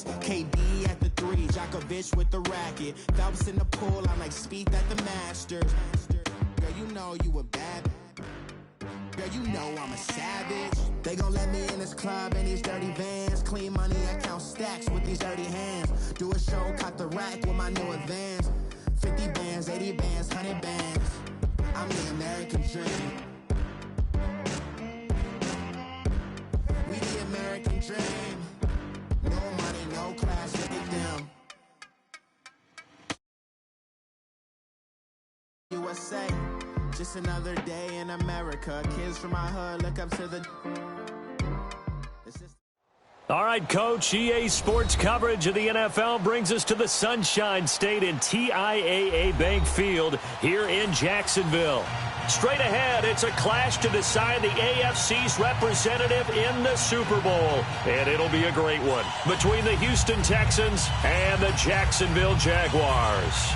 hands. KD at the 3, Djokovic with the racket. Phelps in the pool, I'm like Spieth at the Masters. Girl, you know you a bad. Girl, you know I'm a savage. They gon' let me in this club in these dirty vans. Clean money, I count stacks with these dirty hands. Do a show, caught the rack with my new advance. 50 bands, 80 bands, 100 bands. I'm the American dream. We the American dream. No money, no class, look at them. USA, just another day in America. Kids from my hood look up to the... All right, Coach, EA Sports coverage of the NFL brings us to the Sunshine State in TIAA Bank Field here in Jacksonville. Straight ahead, it's a clash to decide the AFC's representative in the Super Bowl. And it'll be a great one between the Houston Texans and the Jacksonville Jaguars.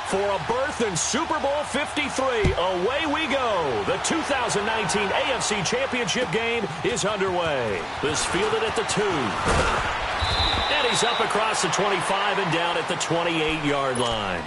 For a berth in Super Bowl 53, away we go. The 2019 AFC Championship game is underway. This fielded at the 2. And he's up across the 25 and down at the 28-yard line.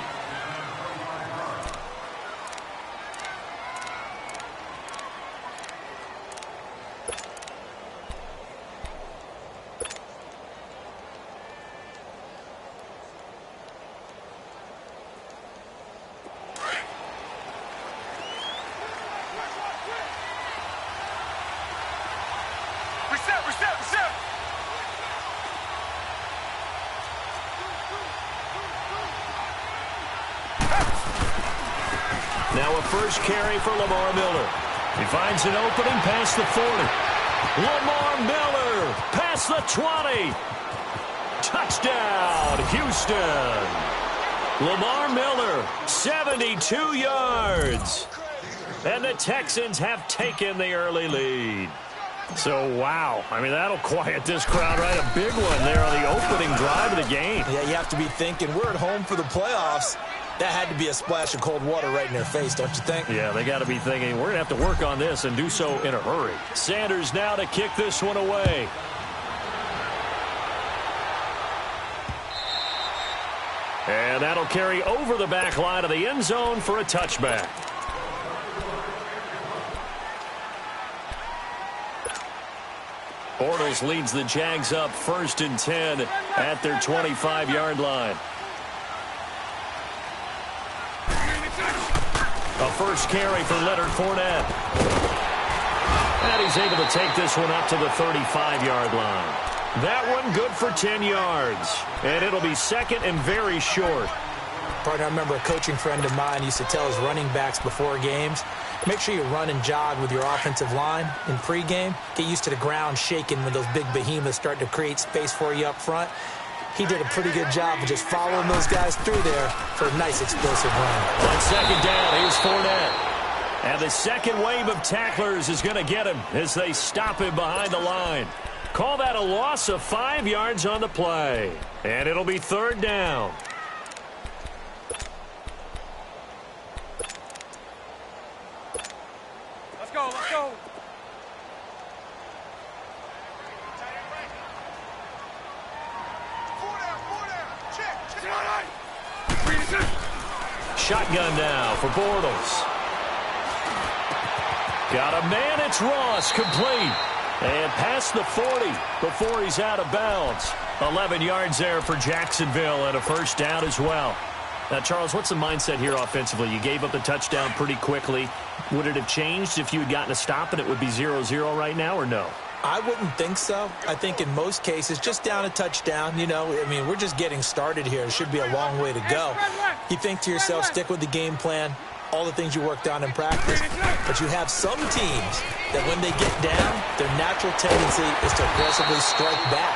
Now a first carry for Lamar Miller. He finds an opening past the 40. Lamar Miller past the 20. Touchdown, Houston. Lamar Miller, 72 yards. And the Texans have taken the early lead. So, wow. I mean, that'll quiet this crowd, right? A big one there on the opening drive of the game. Yeah, you have to be thinking, we're at home for the playoffs. That had to be a splash of cold water right in their face, don't you think? Yeah, they got to be thinking, we're going to have to work on this and do so in a hurry. Sanders now to kick this one away. And that'll carry over the back line of the end zone for a touchback. Bortles leads the Jags up 1st and 10 at their 25-yard line. A first carry for Leonard Fournette. And he's able to take this one up to the 35-yard line. That one good for 10 yards. And it'll be second and very short. Partner, I remember a coaching friend of mine used to tell his running backs before games, make sure you run and jog with your offensive line in pregame. Get used to the ground shaking when those big behemoths start to create space for you up front. He did a pretty good job of just following those guys through there for a nice explosive run. On second down, here's Fournette. And the second wave of tacklers is going to get him as they stop him behind the line. Call that a loss of 5 yards on the play. And it'll be 3rd down. Let's go, let's go. Shotgun now for Bortles. Got a man, it's Ross, complete. And past the 40 before he's out of bounds. 11 yards there for Jacksonville and a first down as well. Now, Charles, what's the mindset here offensively? You gave up the touchdown pretty quickly. Would it have changed if you had gotten a stop and it would be 0-0 right now, or no? I wouldn't think so. I think in most cases, just down a touchdown, you know, I mean, we're just getting started here. It should be a long way to go. You think to yourself, stick with the game plan, all the things you worked on in practice. But you have some teams that when they get down, their natural tendency is to aggressively strike back.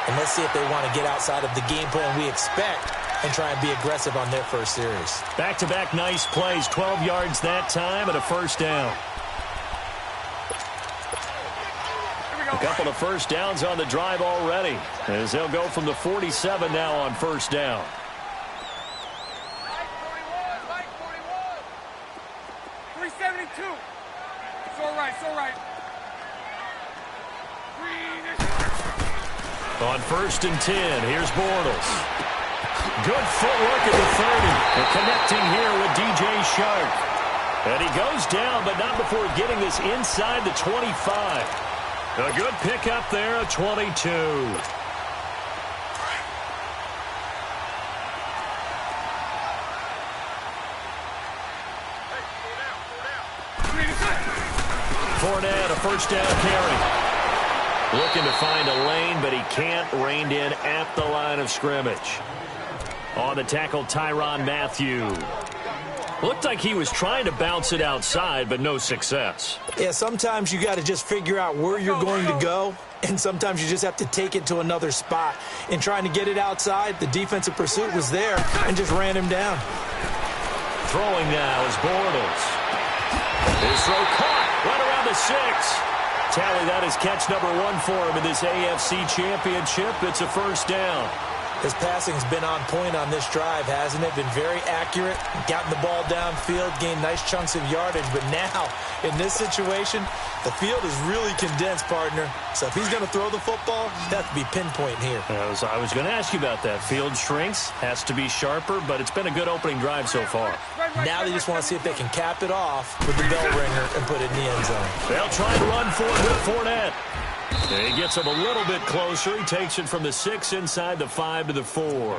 And let's see if they want to get outside of the game plan we expect and try and be aggressive on their first series. Back-to-back nice plays, 12 yards that time and a first down. Here we A couple of first downs on the drive already, as they'll go from the 47 now on first down. On 1st and 10, here's Bortles. Good footwork at the 30. And connecting here with DJ Shark. And he goes down, but not before getting this inside the 25. A good pickup there of 22. Fournette, a first down carry. Looking to find a lane, but he can't. Reined in at the line of scrimmage. On the tackle, Tyrann Mathieu. Looked like he was trying to bounce it outside, but no success. Yeah, sometimes you got to just figure out where you're going to go, and sometimes you just have to take it to another spot. In trying to get it outside, the defensive pursuit was there and just ran him down. Throwing now is Bortles. His throw caught right around the 6. Tally, that is catch number 1 for him in this AFC Championship. It's a first down. His passing's been on point on this drive, hasn't it? Been very accurate, gotten the ball downfield, gained nice chunks of yardage. But now, in this situation, the field is really condensed, partner. So if he's going to throw the football, he'd have to be pinpoint here. I was going to ask you about that. Field shrinks, has to be sharper, but it's been a good opening drive so far. Now they just want to see if they can cap it off with the bell ringer and put it in the end zone. They'll try and run for it with Fournette. And he gets him a little bit closer. He takes it from the 6 inside the 5 to the 4.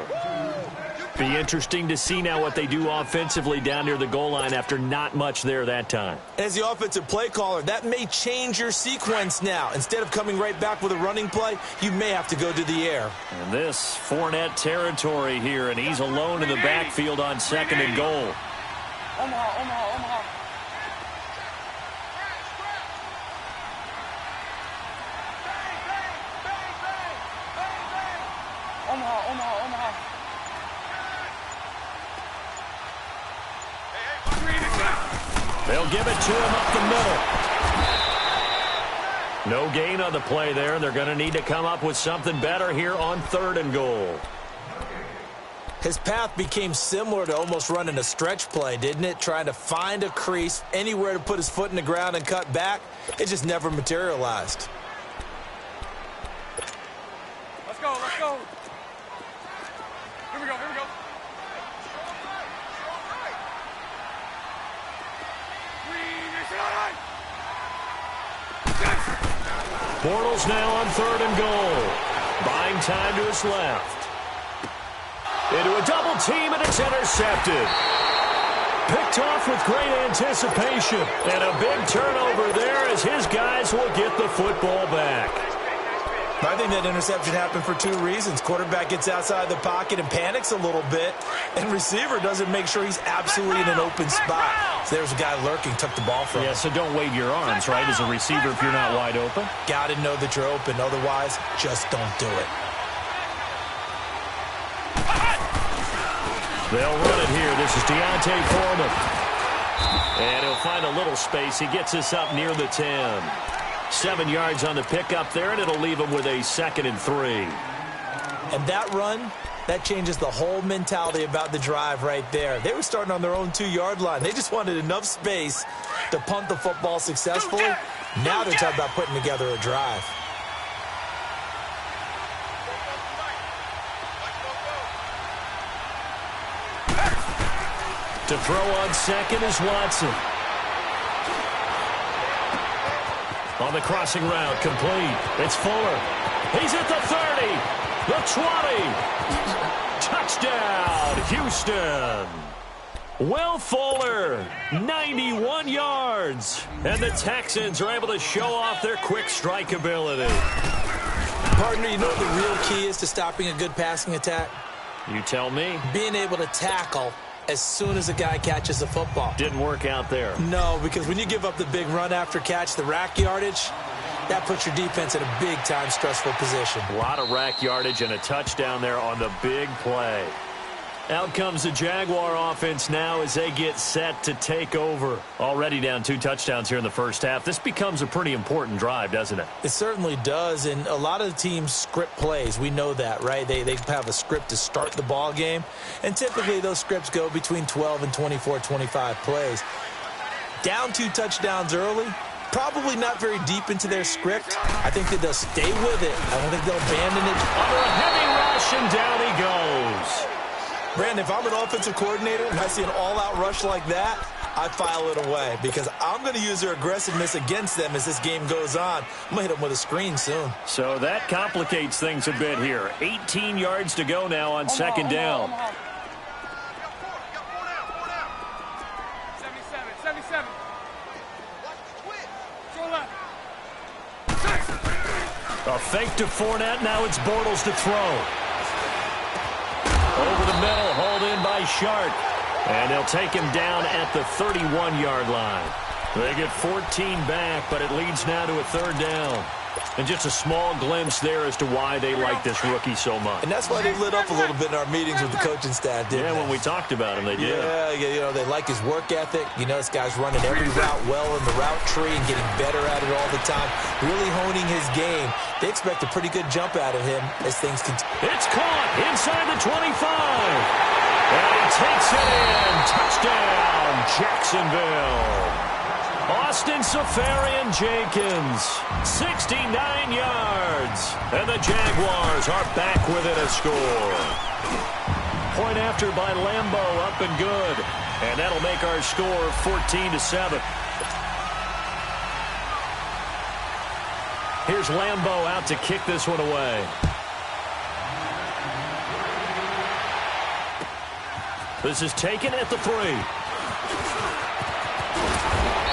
Be interesting to see now what they do offensively down near the goal line after not much there that time. As the offensive play caller, that may change your sequence now. Instead of coming right back with a running play, you may have to go to the air. And this Fournette territory here, and he's alone in the backfield on 2nd and goal. Omaha. They'll give it to him up the middle. No gain on the play there. They're going to need to come up with something better here on 3rd and goal. His path became similar to almost running a stretch play, didn't it? Trying to find a crease, anywhere to put his foot in the ground and cut back. It just never materialized. Let's go. Here we go. Bortles now on 3rd and goal. Buying time to his left. Into a double team, and it's intercepted. Picked off with great anticipation. And a big turnover there as his guys will get the football back. I think that interception happened for 2 reasons. Quarterback gets outside the pocket and panics a little bit, and receiver doesn't make sure he's absolutely in an open spot. So there's a guy lurking, took the ball from him. Yeah, so don't wave your arms, right, as a receiver if you're not wide open. Got to know that you're open. Otherwise, just don't do it. They'll run it here. This is Deontay Foreman. And he'll find a little space. He gets us up near the 10. 7 yards on the pickup there, and it'll leave him with a 2nd and 3. And that run, that changes the whole mentality about the drive right there. They were starting on their own 2-yard line. They just wanted enough space to punt the football successfully. Now they're talking about putting together a drive. To throw on 2nd is Watson. On the crossing route, complete. It's Fuller. He's at the 30, the 20. Touchdown, Houston. Will Fuller, 91 yards. And the Texans are able to show off their quick strike ability. Partner, you know what the real key is to stopping a good passing attack? You tell me. Being able to tackle as soon as a guy catches the football. Didn't work out there. No, because when you give up the big run after catch, the rack yardage, that puts your defense in a big-time stressful position. A lot of rack yardage and a touchdown there on the big play. Out comes the Jaguar offense now as they get set to take over. Already down 2 touchdowns here in the first half. This becomes a pretty important drive, doesn't it? It certainly does, and a lot of the teams script plays. We know that, right? They have a script to start the ball game, and typically those scripts go between 12 and 24, 25 plays. Down 2 touchdowns early, probably not very deep into their script. I think that they'll stay with it. I don't think they'll abandon it. Under a heavy rush, and down he goes. Brandon, if I'm an offensive coordinator and I see an all-out rush like that, I file it away because I'm going to use their aggressiveness against them as this game goes on. I'm going to hit them with a screen soon. So that complicates things a bit here. 18 yards to go now on second down. 77. A fake to Fournette. Now it's Bortles to throw. Over the middle, hauled in by Shark. And they'll take him down at the 31-yard line. They get 14 back, but it leads now to a third down. And just a small glimpse there as to why they like this rookie so much. And that's why they lit up a little bit in our meetings with the coaching staff, didn't they? Yeah, when we talked about him, they did. Yeah, you know, they like his work ethic. You know, this guy's running every route well in the route tree and getting better at it all the time, really honing his game. They expect a pretty good jump out of him as things continue. It's caught inside the 25. And he takes it in. Touchdown, Jacksonville. Austin Safarian-Jenkins, 69 yards. And the Jaguars are back within a score. Point after by Lambeau, up and good. And that'll make our score 14-7. Here's Lambeau out to kick this one away. This is taken at the 3.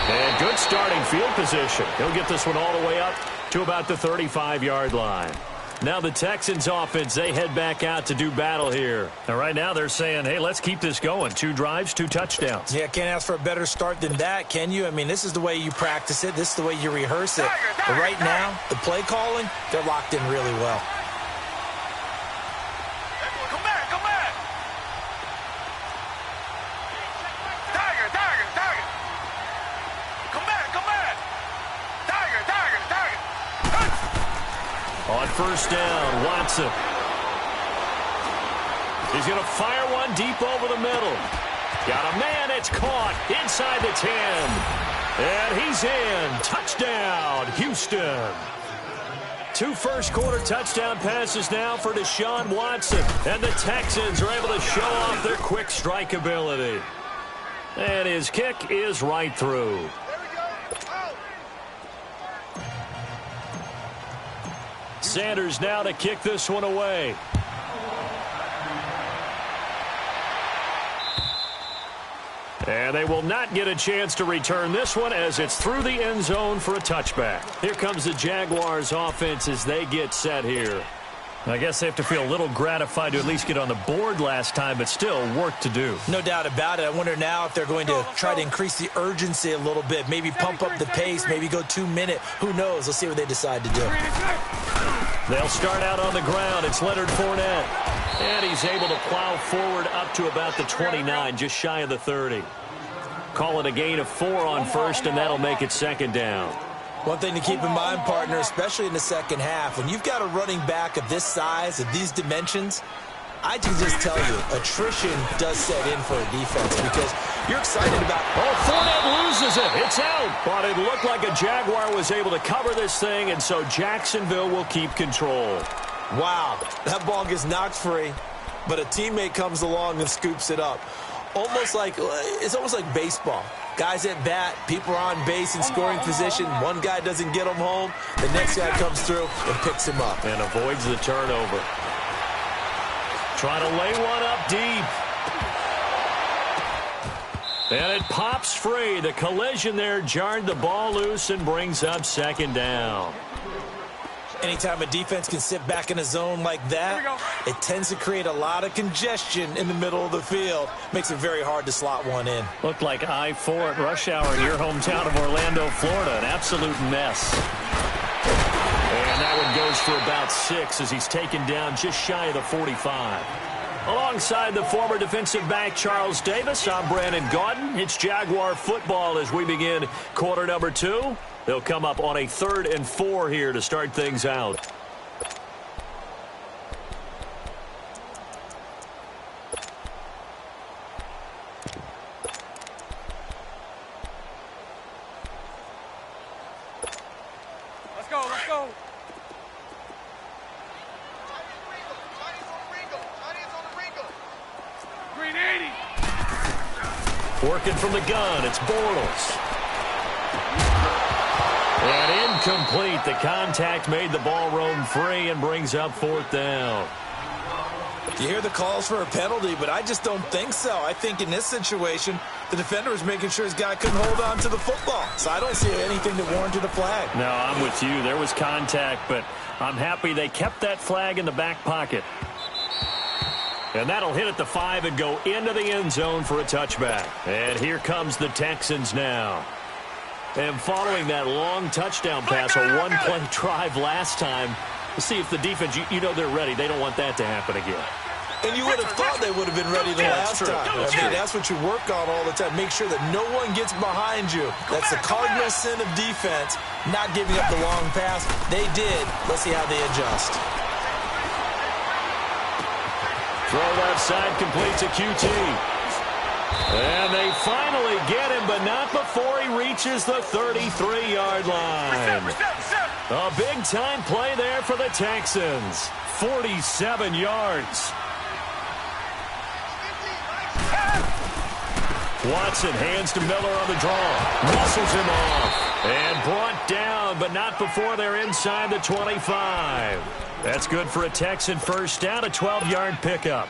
And good starting field position. He'll get this one all the way up to about the 35-yard line. Now the Texans offense, they head back out to do battle here. And right now they're saying, hey, let's keep this going. 2 drives, 2 touchdowns. Yeah, can't ask for a better start than that, can you? I mean, this is the way you practice it. This is the way you rehearse it. But right now, the play calling, they're locked in really well. Come back. Tiger. Come back. Tiger. On first down, Watson. He's going to fire one deep over the middle. Got a man, it's caught inside the 10. And he's in. Touchdown, Houston. 2 first-quarter touchdown passes now for Deshaun Watson. And the Texans are able to show off their quick strike ability. And his kick is right through. Sanders now to kick this one away. And they will not get a chance to return this one as it's through the end zone for a touchback. Here comes the Jaguars offense as they get set here. I guess they have to feel a little gratified to at least get on the board last time, but still work to do. No doubt about it. I wonder now if they're going to try to increase the urgency a little bit, maybe pump up the pace, maybe go 2-minute. Who knows? Let's see what they decide to do. They'll start out on the ground. It's Leonard Fournette. And he's able to plow forward up to about the 29, just shy of the 30. Call it a gain of 4 on first, and that'll make it second down. One thing to keep in mind, partner, especially in the second half, when you've got a running back of this size, of these dimensions, I can just tell you, attrition does set in for a defense because you're excited about... Oh, Fournette loses it. It's out. But it looked like a Jaguar was able to cover this thing, and so Jacksonville will keep control. Wow, that ball gets knocked free, but a teammate comes along and scoops it up. It's almost like baseball. Guys at bat, people are on base in scoring position. One guy doesn't get him home. The next guy comes through and picks him up. And avoids the turnover. Trying to lay one up deep. And it pops free. The collision there jarred the ball loose and brings up second down. Anytime a defense can sit back in a zone like that, it tends to create a lot of congestion in the middle of the field. Makes it very hard to slot one in. Looked like I-4 at rush hour in your hometown of Orlando, Florida. An absolute mess. And that one goes for about 6 as he's taken down just shy of the 45. Alongside the former defensive back Charles Davis, I'm Brandon Gaudin. It's Jaguar football as we begin quarter number 2. They'll come up on a 3rd and 4 here to start things out. Let's go, let's go. Green 80. Working from the gun, it's Bortles. And incomplete. The contact made the ball roam free and brings up 4th down. You hear the calls for a penalty, but I just don't think so. I think in this situation, the defender was making sure his guy couldn't hold on to the football. So I don't see anything that warranted a flag. No, I'm with you. There was contact, but I'm happy they kept that flag in the back pocket. And that'll hit at the 5 and go into the end zone for a touchback. And here comes the Texans now. And following that long touchdown pass, a one-play drive last time, to see if the defense, you know they're ready. They don't want that to happen again. And you would have thought they would have been ready the last time. I mean, that's what you work on all the time. Make sure that no one gets behind you. That's the cardinal sin of defense, not giving up the long pass. They did. Let's see how they adjust. Throw left side, completes a QT. And they finally get him, but not before he reaches the 33-yard line. A big-time play there for the Texans. 47 yards. Watson hands to Miller on the draw. Muscles him off. And brought down, but not before they're inside the 25. That's good for a Texan first down, a 12-yard pickup.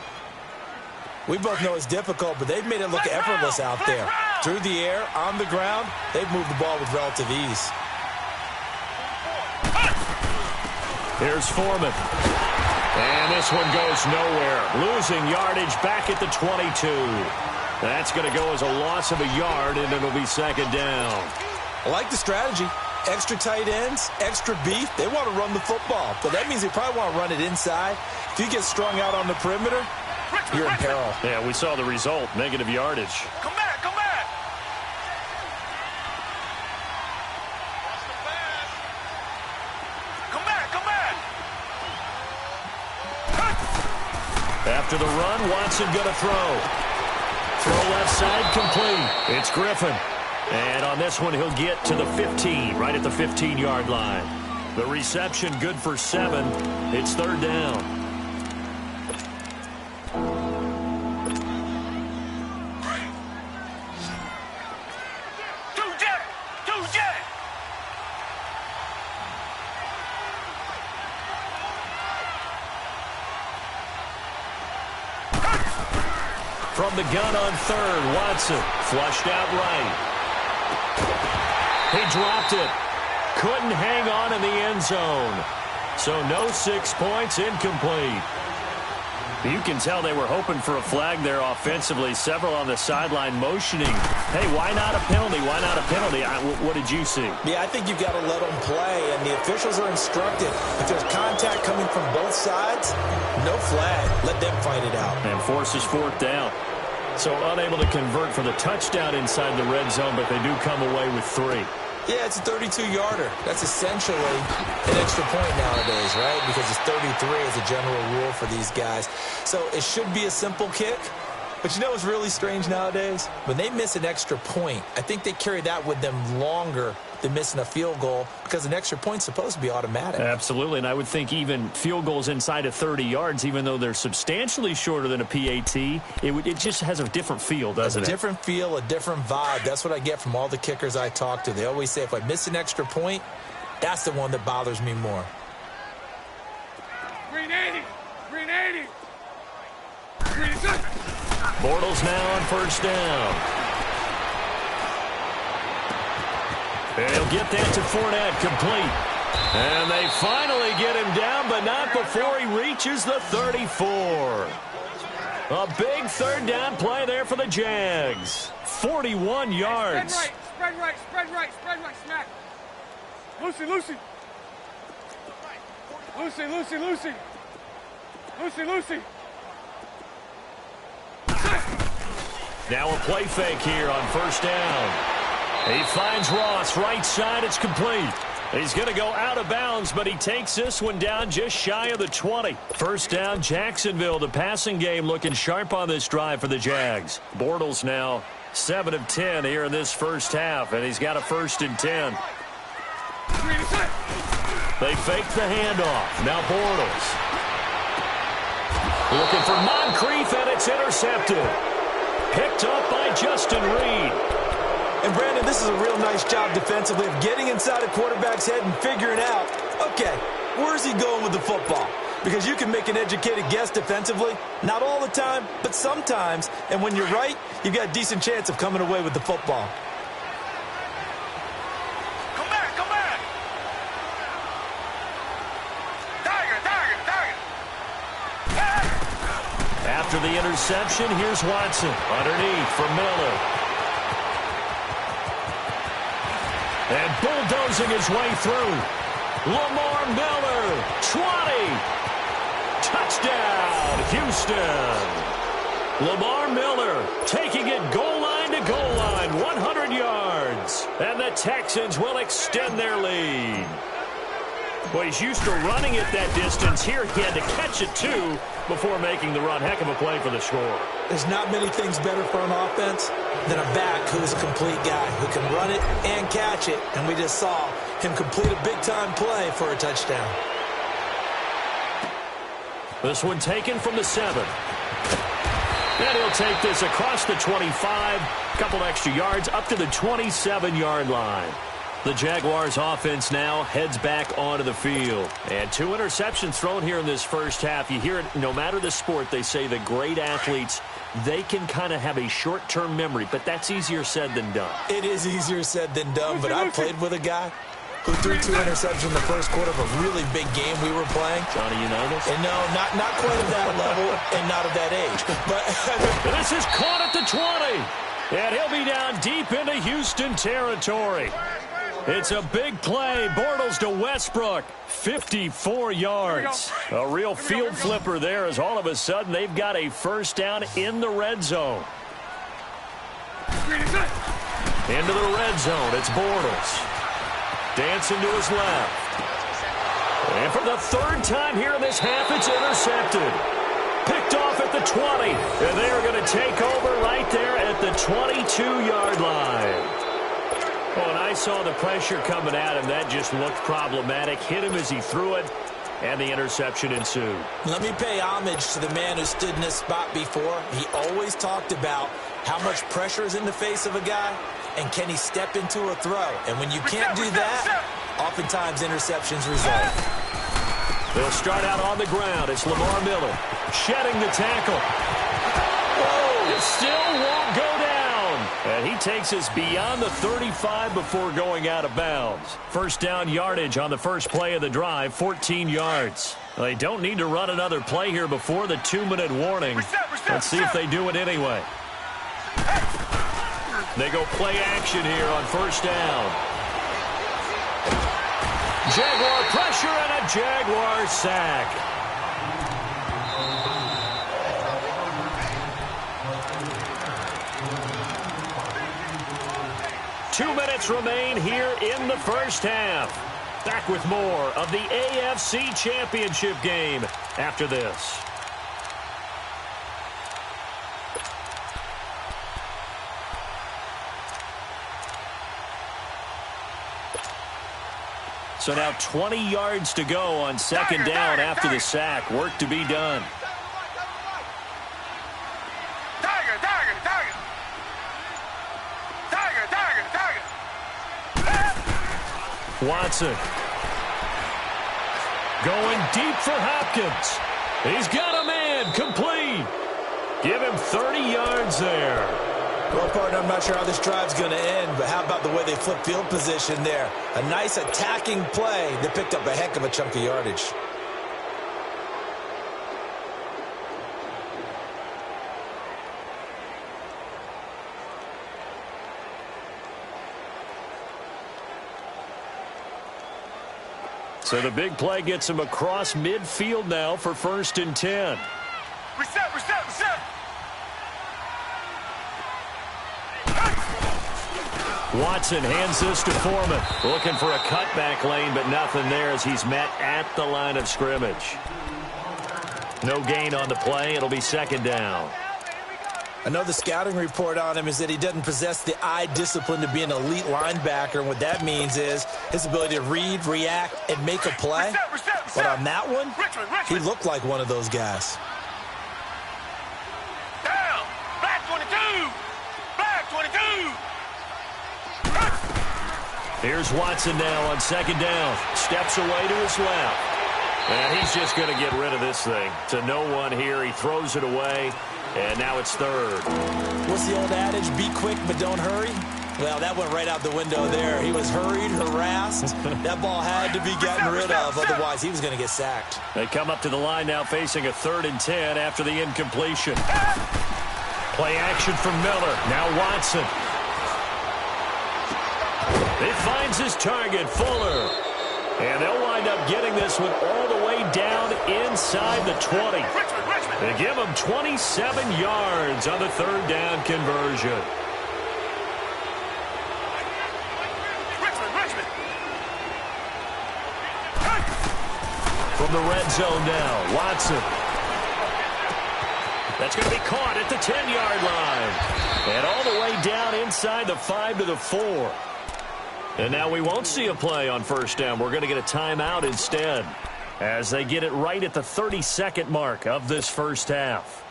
We both know it's difficult, but they've made it look effortless out there. Through the air, on the ground, they've moved the ball with relative ease. Here's Foreman. And this one goes nowhere. Losing yardage back at the 22. That's going to go as a loss of a yard, and it'll be 2nd down. I like the strategy. Extra tight ends, extra beef. They want to run the football, but that means they probably want to run it inside. If you get strung out on the perimeter, you're in peril. Yeah, we saw the result, negative yardage. Come back, come back. Come back, come back. After the run, Watson going to throw. Throw left side, complete. It's Griffin. And on this one, he'll get to the 15, right at the 15-yard line. The reception good for 7. It's 3rd down. From the gun on 3rd, Watson flushed out right. He dropped it. Couldn't hang on in the end zone. So no 6 points, incomplete. You can tell they were hoping for a flag there offensively. Several on the sideline motioning. Hey, why not a penalty? Why not a penalty? What did you see? Yeah, I think you've got to let them play, and the officials are instructed. If there's contact coming from both sides, no flag. Let them fight it out. And forces 4th down. So unable to convert for the touchdown inside the red zone, but they do come away with 3. Yeah, it's a 32-yarder. That's essentially an extra point nowadays, right? Because it's 33 as a general rule for these guys. So it should be a simple kick. But you know what's really strange nowadays? When they miss an extra point, I think they carry that with them longer than missing a field goal because an extra point's supposed to be automatic. Absolutely, and I would think even field goals inside of 30 yards, even though they're substantially shorter than a PAT, it just has a different feel, doesn't it? A different feel, a different vibe. That's what I get from all the kickers I talk to. They always say if I miss an extra point, that's the one that bothers me more. Green 80. Green 80. Green good. Bortles now on 1st down. And he'll get that to Fournette, complete. And they finally get him down, but not before he reaches the 34. A big 3rd down play there for the Jags. 41 yards. Spread right, spread right, spread right, smack. Lucy, Lucy. Lucy, Lucy, Lucy. Lucy, Lucy. Now a play fake here on first down. He finds Ross, right side, it's complete. He's going to go out of bounds, but he takes this one down just shy of the 20. First down, Jacksonville. The passing game looking sharp on this drive for the Jags. Bortles now 7 of 10 here in this first half, and he's got a 1st and 10. They fake the handoff. Now Bortles. Looking for Moncrief, and it's intercepted. Picked up by Justin Reed. And, Brandon, this is a real nice job defensively of getting inside a quarterback's head and figuring out, okay, where's he going with the football? Because you can make an educated guess defensively, not all the time, but sometimes. And when you're right, you've got a decent chance of coming away with the football. Come back, come back. Tiger. After the interception, here's Watson. Underneath for Miller. And bulldozing his way through. Lamar Miller, 20. Touchdown, Houston. Lamar Miller taking it goal line to goal line, 100 yards. And the Texans will extend their lead. Well, he's used to running it that distance. Here he had to catch it, too, before making the run. Heck of a play for the score. There's not many things better for an offense than a back who is a complete guy who can run it and catch it. And we just saw him complete a big-time play for a touchdown. This one taken from the 7. And he'll take this across the 25. Couple extra yards up to the 27-yard line. The Jaguars offense now heads back onto the field. And 2 interceptions thrown here in this first half. You hear it, no matter the sport, they say the great athletes, they can kind of have a short-term memory, but that's easier said than done. It is easier said than done, but I played with a guy who threw 2 interceptions in the first quarter of a really big game we were playing. Johnny Unitas? And no, not quite at that level and not at that age. But this is caught at the 20. And he'll be down deep into Houston territory. It's a big play. Bortles to Westbrook. 54 yards. A real field flipper there as all of a sudden they've got a first down in the red zone. Into the red zone. It's Bortles. Dancing to his left. And for the 3rd time here in this half, it's intercepted. Picked off at the 20. And they are going to take over right there at the 22-yard line. Oh, and I saw the pressure coming at him. That just looked problematic. Hit him as he threw it, and the interception ensued. Let me pay homage to the man who stood in this spot before. He always talked about how much pressure is in the face of a guy, and can he step into a throw. And when you can't do that, oftentimes interceptions result. They'll start out on the ground. It's Lamar Miller shedding the tackle. Whoa! It still won't go down. And he takes us beyond the 35 before going out of bounds. First down yardage on the first play of the drive, 14 yards. They don't need to run another play here before the 2-minute warning. Let's see if they do it anyway. They go play action here on first down. Jaguar pressure and a Jaguar sack. Two minutes remain here in the first half. Back with more of the AFC Championship game after this. So now 20 yards to go on second down after the sack. Work to be done. Watson going deep for Hopkins. He's got a man complete. Give him 30 yards there. Well, partner, I'm not sure how this drive's going to end, but how about the way they flip field position there? A nice attacking play that picked up a heck of a chunk of yardage. So the big play gets him across midfield now for 1st and 10. Reset. Watson hands this to Foreman. Looking for a cutback lane, but nothing there as he's met at the line of scrimmage. No gain on the play. It'll be second down. I know the scouting report on him is that he doesn't possess the eye discipline to be an elite linebacker. And what that means is his ability to read, react, and make a play. But on that one, he looked like one of those guys. Down! Black 22! Black 22! Here's Watson now on second down. Steps away to his left. And he's just going to get rid of this thing. To no one here. He throws it away. And now it's third. What's the old adage? Be quick, but don't hurry? Well, that went right out the window there. He was hurried, harassed. That ball had to be gotten rid of. Otherwise, he was going to get sacked. They come up to the line now facing a 3rd and 10 after the incompletion. Play action from Miller. Now Watson. It finds his target, Fuller. And they'll wind up getting this one all the way down inside the 20. They give him 27 yards on the 3rd down conversion. From the red zone now, Watson. That's going to be caught at the 10-yard line. And all the way down inside the 5 to the 4. And now we won't see a play on first down. We're going to get a timeout instead as they get it right at the 32nd mark of this first half.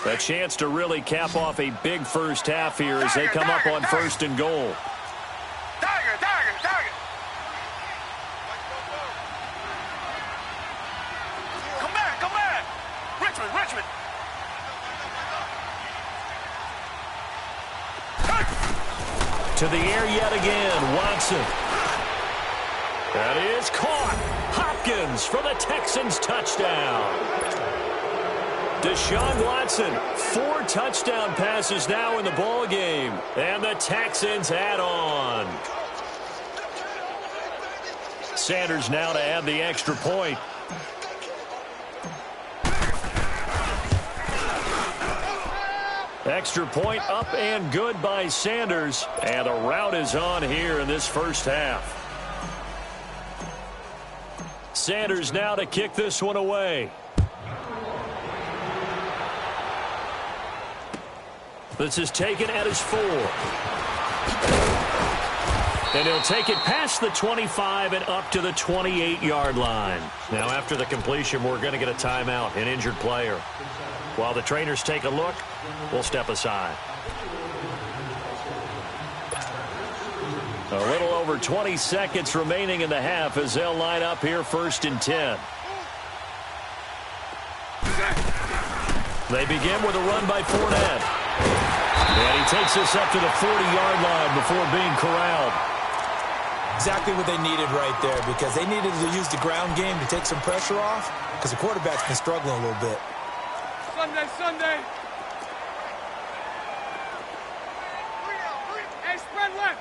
A chance to really cap off a big first half here as they come up on 1st and goal. Tiger! Come back! Richmond! To the air yet again, Watson. That is caught. Hopkins for the Texans touchdown. Deshaun Watson, 4 touchdown passes now in the ball game, and the Texans add on. Sanders now to add the extra point. Extra point up and good by Sanders, and a rout is on here in this first half. Sanders now to kick this one away. This is taken at his 4. And he'll take it past the 25 and up to the 28-yard line. Now after the completion, we're going to get a timeout, an injured player. While the trainers take a look, we'll step aside. A little over 20 seconds remaining in the half as they'll line up here 1st and 10. They begin with a run by Fournette. And he takes this up to the 40-yard line before being corralled. Exactly what they needed right there, because they needed to use the ground game to take some pressure off, because the quarterback's been struggling a little bit. Sunday. Hey, spread left.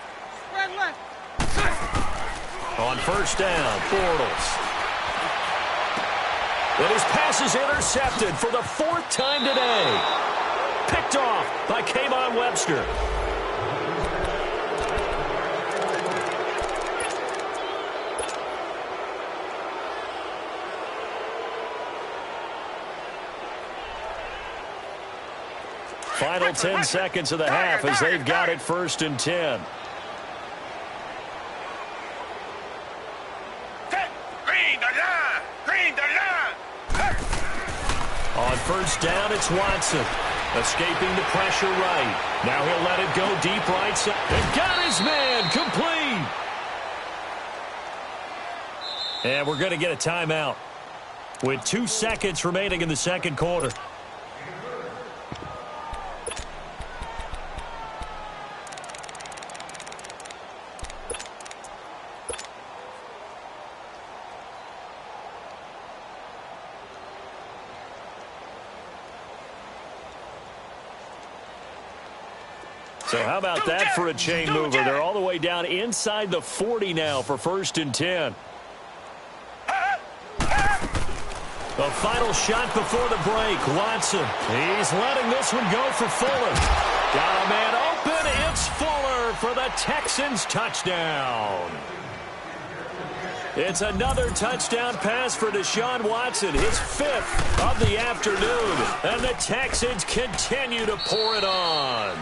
On first down, Bortles. And his pass is intercepted for the 4th time today. Picked off by Kayvon Webster. Final 10 seconds of the half as they've got it 1st and 10. On first down, it's Watson. Escaping the pressure right. Now he'll let it go deep right side. And got his man complete. And we're going to get a timeout with 2 seconds remaining in the second quarter. So how about that for a chain mover? They're all the way down inside the 40 now for 1st and 10. The final shot before the break. Watson. He's letting this one go for Fuller. Got a man open. It's Fuller for the Texans touchdown. It's another touchdown pass for Deshaun Watson, his 5th of the afternoon. And the Texans continue to pour it on.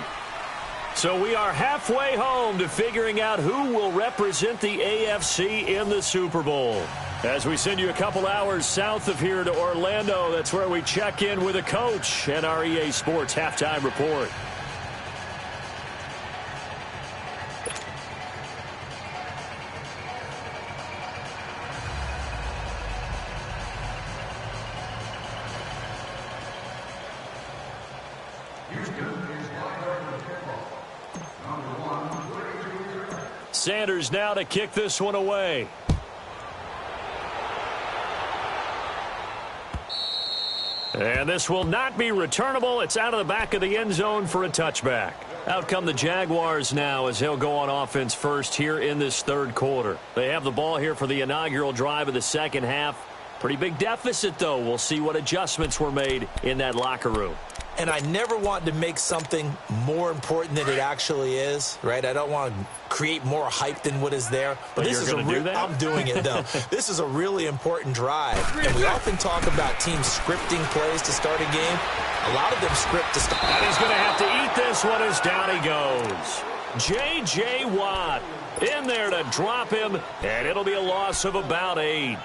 So we are halfway home to figuring out who will represent the AFC in the Super Bowl. As we send you a couple hours south of here to Orlando, that's where we check in with a coach and our EA Sports halftime report. Sanders now to kick this one away. And this will not be returnable. It's out of the back of the end zone for a touchback. Out come the Jaguars now as he'll go on offense first here in this third quarter. They have the ball here for the inaugural drive of the second half. Pretty big deficit, though. We'll see what adjustments were made in that locker room. And I never want to make something more important than it actually is, right? I don't want to create more hype than what is there. But this is I'm doing it, though. This is a really important drive. And we often talk about teams scripting plays to start a game. A lot of them script to start. And he's going to have to eat this one as down he goes. J.J. Watt in there to drop him, and it'll be a loss of about 8.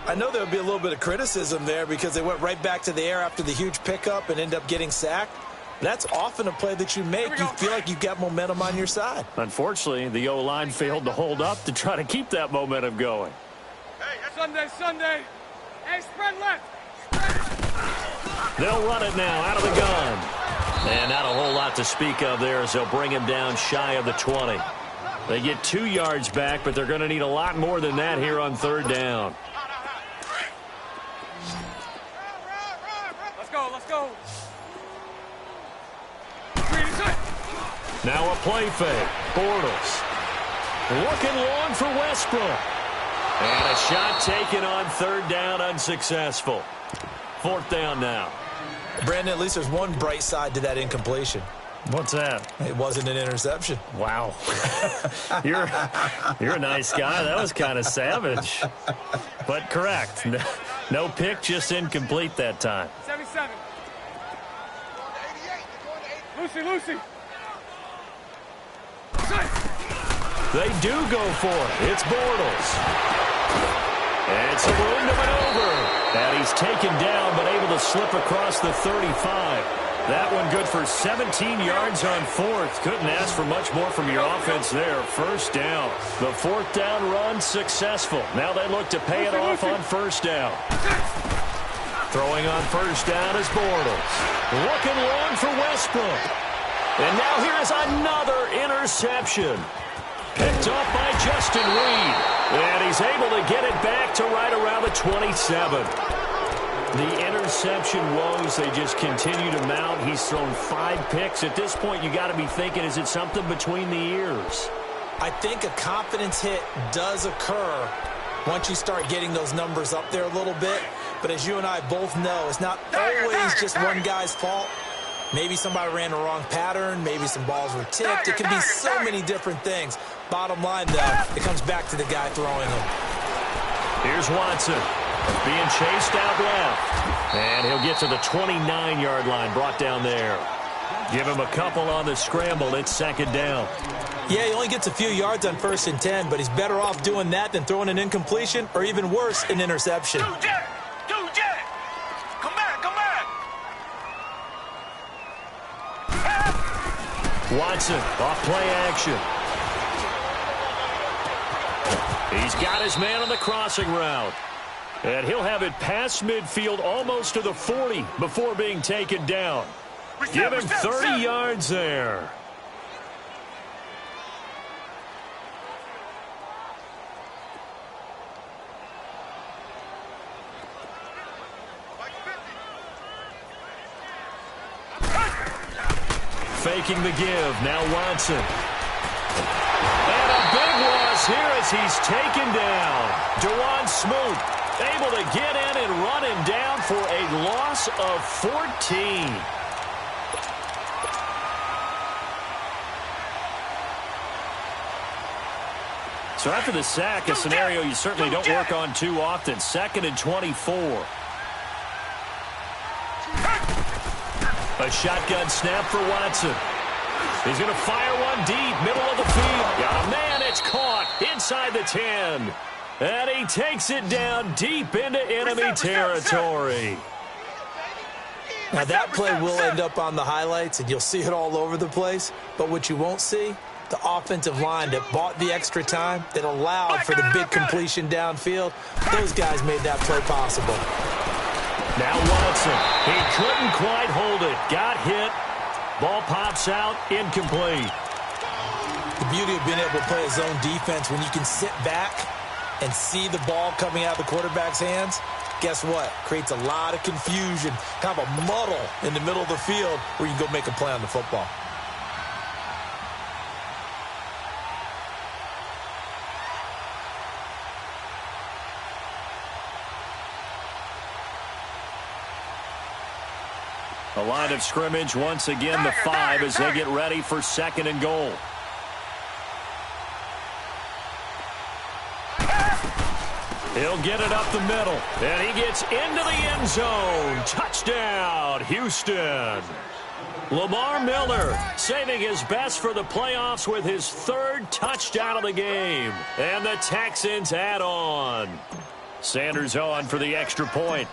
I know there'll be a little bit of criticism there because they went right back to the air after the huge pickup and end up getting sacked. That's often a play that you make. You feel like you've got momentum on your side. Unfortunately, the O-line failed to hold up to try to keep that momentum going. Hey, Sunday. Hey, spread left. They'll run it now out of the gun. And not a whole lot to speak of there as they'll bring him down shy of the 20. They get 2 yards back, but they're going to need a lot more than that here on third down. Let's go. Now a play fake. Bortles. Looking long for Westbrook. And a shot taken on third down, unsuccessful. Fourth down now. Brandon, at least there's one bright side to that incompletion. What's that? It wasn't an interception. Wow. You're a nice guy. That was kind of savage. But correct. No pick, just incomplete that time. 77. Lucy. They do go for it. It's Bortles. And it's a room to maneuver. And he's taken down, but able to slip across the 35. That one good for 17 yards on fourth. Couldn't ask for much more from your offense there. First down. The fourth down run successful. Now they look to pay it off on first down. Throwing on first down is Bortles. Looking long for Westbrook. And now here is another interception. Picked up by Justin Reed. And he's able to get it back to right around the 27. The interception woes, they just continue to mount. He's thrown 5 picks. At this point, you got to be thinking, is it something between the ears? I think a confidence hit does occur once you start getting those numbers up there a little bit. But as you and I both know, it's not always just one guy's fault. Maybe somebody ran the wrong pattern. Maybe some balls were tipped. It can be so many different things. Bottom line, though, it comes back to the guy throwing them. Here's Watson being chased out left. And he'll get to the 29-yard line, brought down there. Give him a couple on the scramble. It's second down. Yeah, he only gets a few yards on 1st and 10, but he's better off doing that than throwing an incompletion or even worse, an interception. Come back. Watson, off play action. He's got his man on the crossing route. And he'll have it past midfield almost to the 40 before being taken down. Give him 30 yards there. Faking the give. Now Watson. And a big loss here as he's taken down. Dewan Smoot able to get in and run him down for a loss of 14. So after the sack, a scenario you certainly don't work on too often. 2nd and 24. A shotgun snap for Watson. He's going to fire one deep, middle of the field. Got a man, it's caught inside the 10. And he takes it down deep into enemy territory. Now that play will end up on the highlights, and you'll see it all over the place. But what you won't see, the offensive line that bought the extra time, that allowed for the big completion downfield, those guys made that play possible. Now Watson, he couldn't quite hold it. Got hit. Ball pops out, incomplete. The beauty of being able to play a zone defense when you can sit back and see the ball coming out of the quarterback's hands, guess what? Creates a lot of confusion, kind of a muddle in the middle of the field where you can go make a play on the football. The line of scrimmage once again the 5 as they get ready for 2nd and goal. He'll get it up the middle, and he gets into the end zone. Touchdown, Houston. Lamar Miller saving his best for the playoffs with his 3rd touchdown of the game. And the Texans add on. Sanders on for the extra point.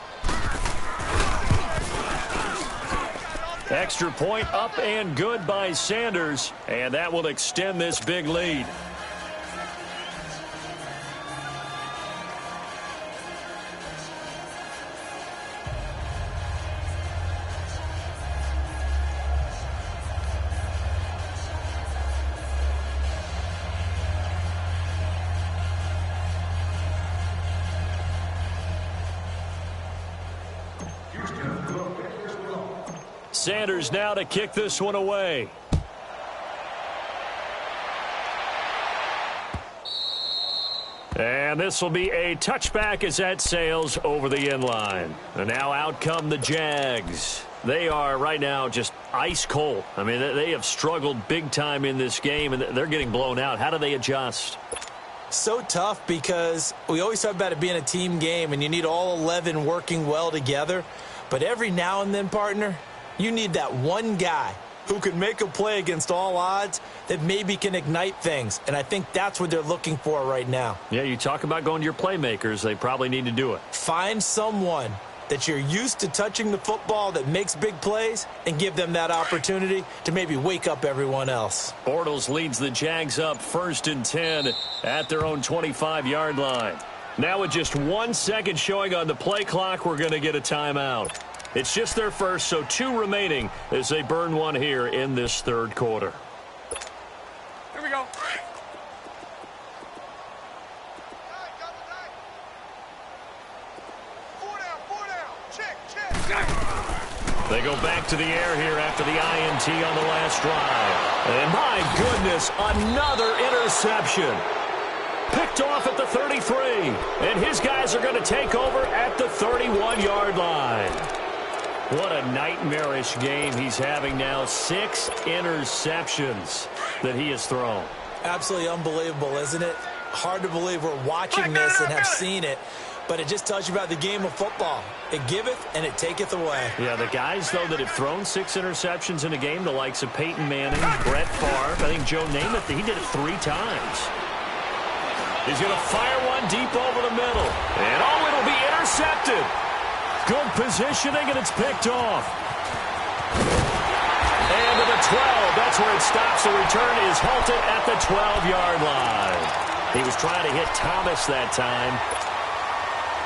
Extra point up and good by Sanders, and that will extend this big lead. Sanders now to kick this one away. And this will be a touchback as that sails over the end line. And now out come the Jags. They are right now just ice cold. I mean, they have struggled big time in this game, and they're getting blown out. How do they adjust? So tough because we always talk about it being a team game, and you need all 11 working well together. But every now and then, partner, you need that one guy who can make a play against all odds that maybe can ignite things. And I think that's what they're looking for right now. Yeah, you talk about going to your playmakers. They probably need to do it. Find someone that you're used to touching the football that makes big plays and give them that opportunity to maybe wake up everyone else. Bortles leads the Jags up 1st and 10 at their own 25-yard line. Now with just 1 second showing on the play clock, we're going to get a timeout. It's just their first, so 2 remaining as they burn one here in this 3rd quarter. Here we go. They go back to the air here after the INT on the last drive. And my goodness, another interception. Picked off at the 33. And his guys are going to take over at the 31-yard line. What a nightmarish game he's having now. 6 interceptions that he has thrown. Absolutely unbelievable, isn't it? Hard to believe we're watching this and have seen it. But it just tells you about the game of football. It giveth and it taketh away. Yeah, the guys, though, that have thrown 6 interceptions in a game, the likes of Peyton Manning, Brett Favre, I think Joe Namath, he did it 3 times. He's going to fire one deep over the middle. And, oh, it'll be intercepted. Good positioning, and it's picked off. And to the 12. That's where it stops. The return is halted at the 12-yard line. He was trying to hit Thomas that time.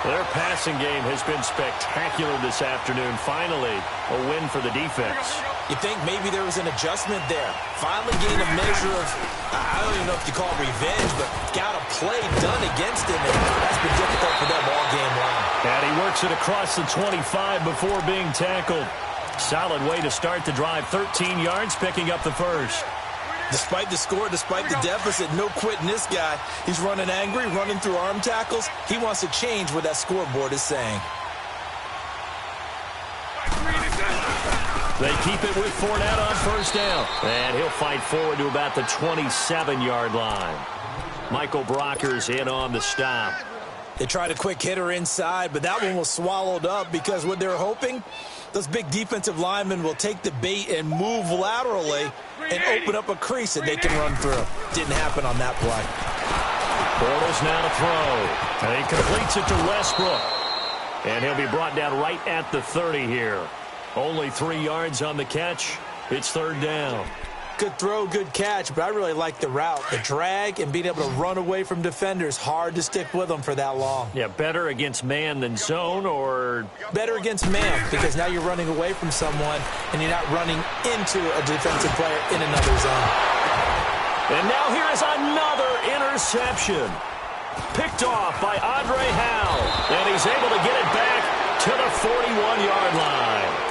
Their passing game has been spectacular this afternoon. Finally, a win for the defense. You think maybe there was an adjustment there. Finally gained a measure of, I don't even know if you call it revenge, but got a play done against him, and that's been difficult for them all game long. And he works it across the 25 before being tackled. Solid way to start the drive. 13 yards, picking up the first. Despite the score, despite the deficit, no quitting this guy. He's running angry, running through arm tackles. He wants to change what that scoreboard is saying. They keep it with Fournette on first down. And he'll fight forward to about the 27-yard line. Michael Brocker's in on the stop. They tried a quick hitter inside, but that one was swallowed up because what they're hoping, those big defensive linemen will take the bait and move laterally and open up a crease that they can run through. Didn't happen on that play. Bortles now to throw. And he completes it to Westbrook. And he'll be brought down right at the 30 here. Only 3 yards on the catch. It's third down. Good throw, good catch, but I really like the route. The drag and being able to run away from defenders. Hard to stick with them for that long. Yeah, better against man than zone, or? Better against man, because now you're running away from someone and you're not running into a defensive player in another zone. And now here is another interception. Picked off by Andre Howe. And he's able to get it back to the 41-yard line.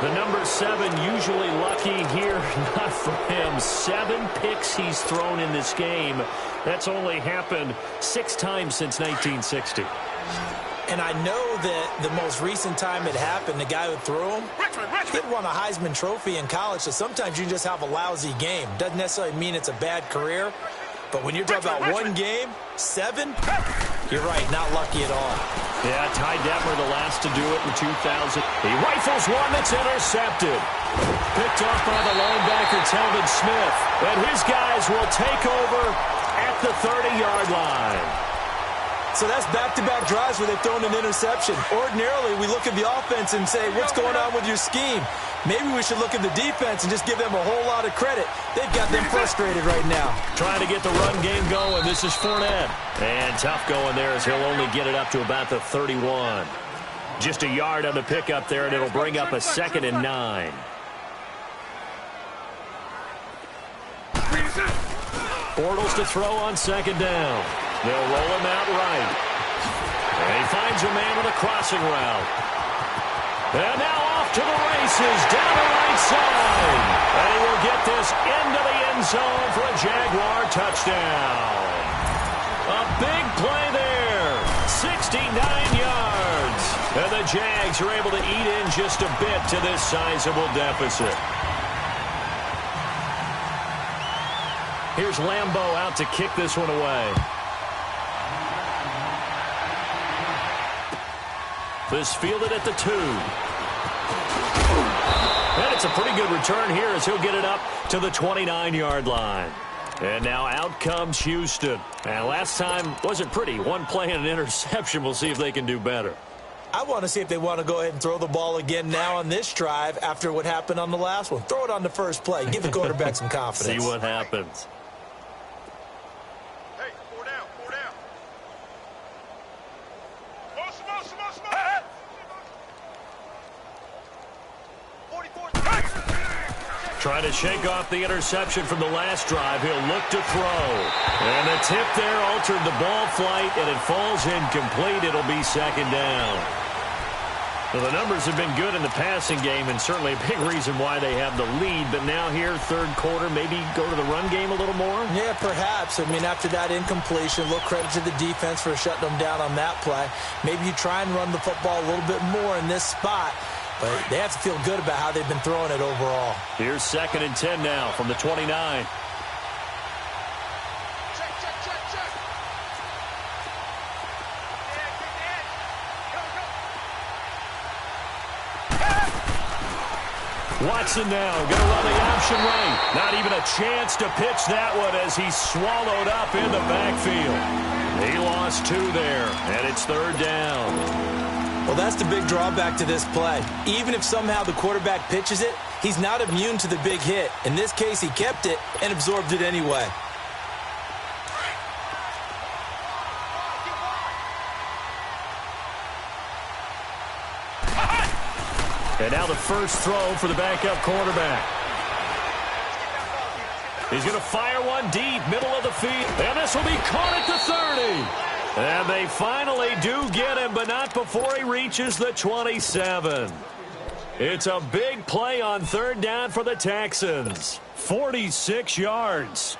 The number 7 usually lucky here, not for him. 7 picks he's thrown in this game. That's only happened 6 times since 1960. And I know that the most recent time it happened, the guy who threw him, he won a Heisman Trophy in college, so sometimes you just have a lousy game. Doesn't necessarily mean it's a bad career, but when you're talking about one game, 7, you're right, not lucky at all. Yeah, Ty Detmer, the last to do it in 2000. He rifles one that's intercepted. Picked off by the linebacker, Telvin Smith. And his guys will take over at the 30-yard line. So that's back-to-back drives where they've thrown an interception. Ordinarily, we look at the offense and say, what's going on with your scheme? Maybe we should look at the defense and just give them a whole lot of credit. They've got them frustrated right now. Trying to get the run game going. This is Fournette. And tough going there as he'll only get it up to about the 31. Just a yard on the pickup there, and it'll bring up a 2nd and 9. Bortles to throw on 2nd down. They'll roll him out right. And he finds a man with a crossing route. And now off to the races, down the right side. And he will get this into the end zone for a Jaguar touchdown. A big play there. 69 yards. And the Jags are able to eat in just a bit to this sizable deficit. Here's Lambeau out to kick this one away. This fielded at the 2. And it's a pretty good return here as he'll get it up to the 29-yard line. And now out comes Houston. And last time wasn't pretty. One play and an interception. We'll see if they can do better. I want to see if they want to go ahead and throw the ball again now on this drive after what happened on the last one. Throw it on the first play. Give the quarterback some confidence. See what happens. Hey, 4 down, 4 down. Smoke. 44. Trying to shake off the interception from the last drive. He'll look to throw. And the tip there altered the ball flight, and it falls incomplete. It'll be 2nd down. Well, the numbers have been good in the passing game, and certainly a big reason why they have the lead. But now here, 3rd quarter, maybe go to the run game a little more? Yeah, perhaps. I mean, after that incompletion, a little credit to the defense for shutting them down on that play. Maybe you try and run the football a little bit more in this spot. But they have to feel good about how they've been throwing it overall. Here's 2nd and 10 now from the 29. Check. Watson now going to run the option right. Not even a chance to pitch that one as he's swallowed up in the backfield. He lost 2 there, and it's 3rd down. Well, that's the big drawback to this play. Even if somehow the quarterback pitches it, he's not immune to the big hit. In this case, he kept it and absorbed it anyway. And now the first throw for the backup quarterback. He's going to fire one deep, middle of the field. And this will be caught at the 30. And they finally do get him, but not before he reaches the 27. It's a big play on 3rd down for the Texans. 46 yards.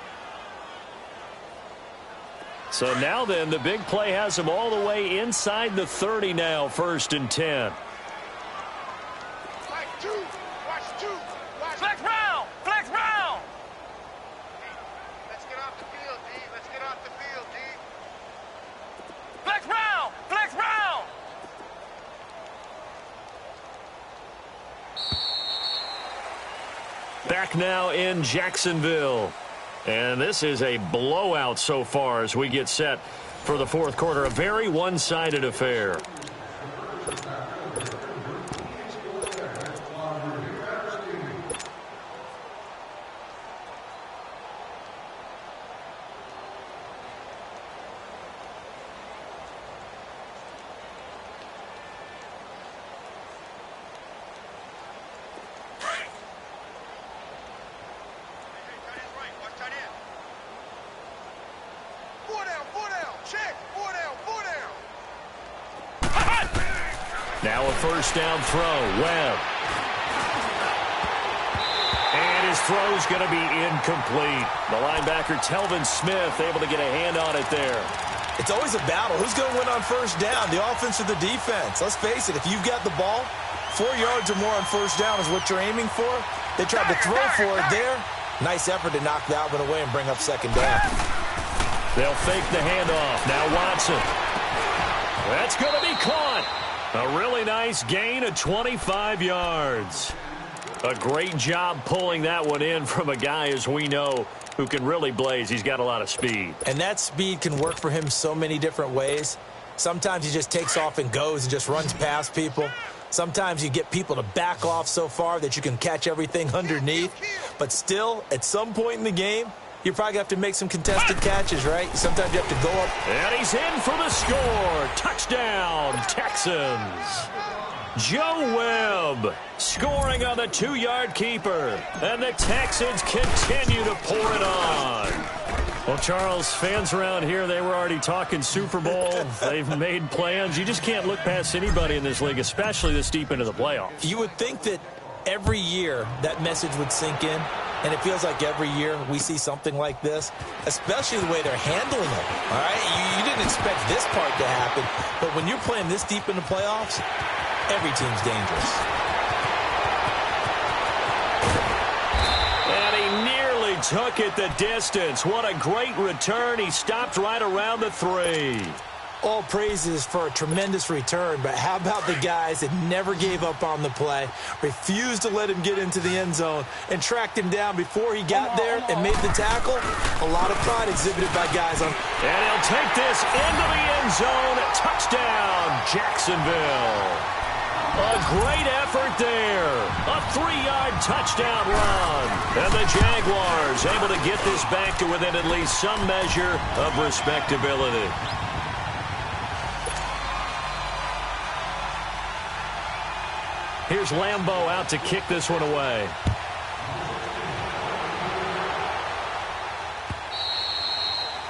So now then, the big play has him all the way inside the 30 now, 1st and 10. Flex round. Let's get off the field, D. Let's get off the Flex round! Flex round! Back now in Jacksonville. And this is a blowout so far as we get set for the fourth quarter. A very one-sided affair. Now a first down throw. Webb. And his throw's going to be incomplete. The linebacker, Telvin Smith, able to get a hand on it there. It's always a battle. Who's going to win on first down, the offense or the defense? Let's face it, if you've got the ball, 4 yards or more on first down is what you're aiming for. They tried to throw for it there. Nice effort to knock that one away and bring up second down. They'll fake the handoff. Now Watson. That's going to be caught. A really nice gain of 25 yards. A great job pulling that one in from a guy, as we know, who can really blaze. He's got a lot of speed. And that speed can work for him so many different ways. Sometimes he just takes off and goes and just runs past people. Sometimes you get people to back off so far that you can catch everything underneath. But still, at some point in the game, you're probably going to have to make some contested catches, right? Sometimes you have to go up. And he's in for the score. Touchdown, Texans. Joe Webb scoring on the 2-yard keeper. And the Texans continue to pour it on. Well, Charles, fans around here, they were already talking Super Bowl. They've made plans. You just can't look past anybody in this league, especially this deep into the playoffs. You would think that every year that message would sink in. And it feels like every year we see something like this, especially the way they're handling it. All right, you didn't expect this part to happen, but when you're playing this deep in the playoffs, every team's dangerous. And he nearly took it the distance. What a great return. He stopped right around the 3. All praises for a tremendous return, but how about the guys that never gave up on the play, refused to let him get into the end zone, and tracked him down before he got there and made the tackle? A lot of pride exhibited by guys on. And he'll take this into the end zone. Touchdown, Jacksonville. A great effort there. A 3-yard touchdown run. And the Jaguars able to get this back to within at least some measure of respectability. Here's Lambeau out to kick this one away.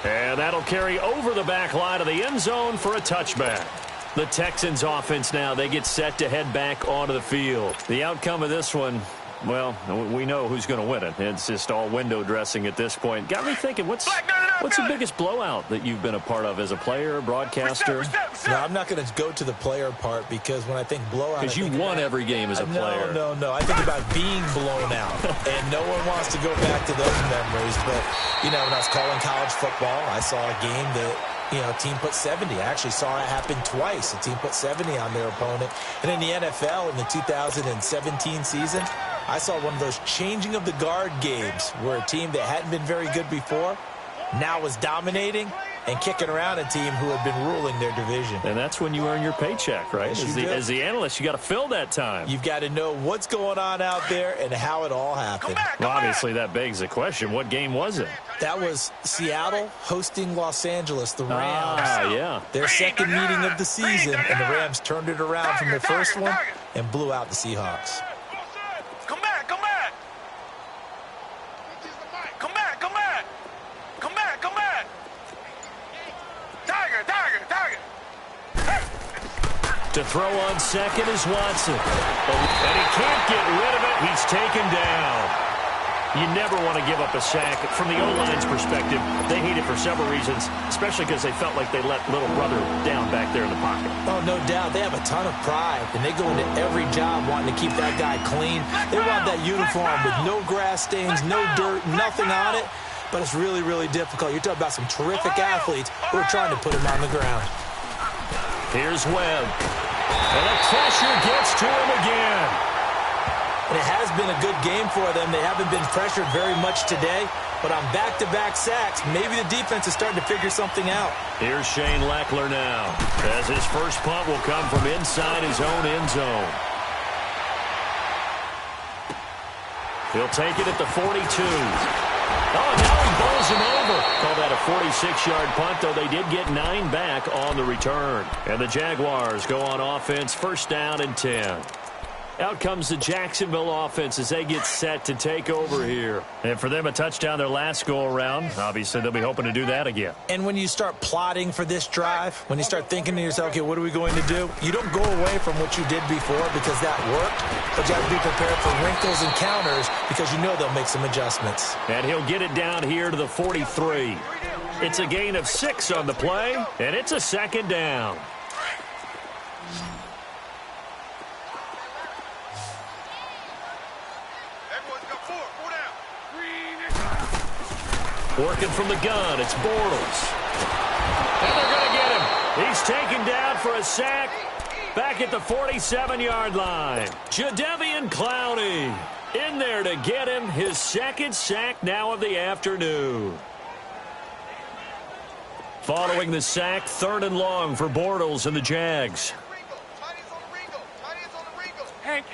And that'll carry over the back line of the end zone for a touchback. The Texans offense now, they get set to head back onto the field. The outcome of this one, well, we know who's going to win it. It's just all window dressing at this point. Got me thinking, what's the biggest blowout that you've been a part of as a player, broadcaster? No, I'm not going to go to the player part because when I think blowout, because you won every game as a player. No. I think about being blown out, and no one wants to go back to those memories. But, you know, when I was calling college football, I saw a game that, team put 70. I actually saw it happen twice. A team put 70 on their opponent. And in the NFL, in the 2017 season, I saw one of those changing of the guard games where a team that hadn't been very good before now was dominating and kicking around a team who had been ruling their division. And that's when you earn your paycheck, right? As the analyst, you got to fill that time. You've got to know what's going on out there and how it all happened. Well, obviously, that begs the question, what game was it? That was Seattle hosting Los Angeles, the Rams. Yeah. Their second meeting of the season, and the Rams turned it around from their first one and blew out the Seahawks. Come back! Come back! Come back! Come back! Come back! Come back! Tiger! To throw on second is Watson. And he can't get rid of it. He's taken down. You never want to give up a sack. From the O-line's perspective, they hate it for several reasons, especially because they felt like they let little brother down back there in the pocket. Oh, no doubt. They have a ton of pride, and they go into every job wanting to keep that guy clean. They want that uniform with no grass stains, no dirt, nothing on it. But it's really, really difficult. You're talking about some terrific athletes who are trying to put him on the ground. Here's Webb. And the pressure gets to him again. And it has been a good game for them. They haven't been pressured very much today. But on back-to-back sacks, maybe the defense is starting to figure something out. Here's Shane Leckler now, as his first punt will come from inside his own end zone. He'll take it at the 42. Oh, now he bowls him over. Call that a 46-yard punt, though they did get 9 back on the return. And the Jaguars go on offense, first down and 10. Out comes the Jacksonville offense as they get set to take over here. And for them, a touchdown their last go-around. Obviously, they'll be hoping to do that again. And when you start plotting for this drive, when you start thinking to yourself, okay, what are we going to do? You don't go away from what you did before because that worked, but you have to be prepared for wrinkles and counters because you know they'll make some adjustments. And he'll get it down here to the 43. It's a gain of 6 on the play, and it's a second down. Working from the gun, it's Bortles. And they're going to get him. He's taken down for a sack back at the 47-yard line. Jadeveon Clowney in there to get him his second sack now of the afternoon. Following the sack, 3rd and long for Bortles and the Jags. Hank.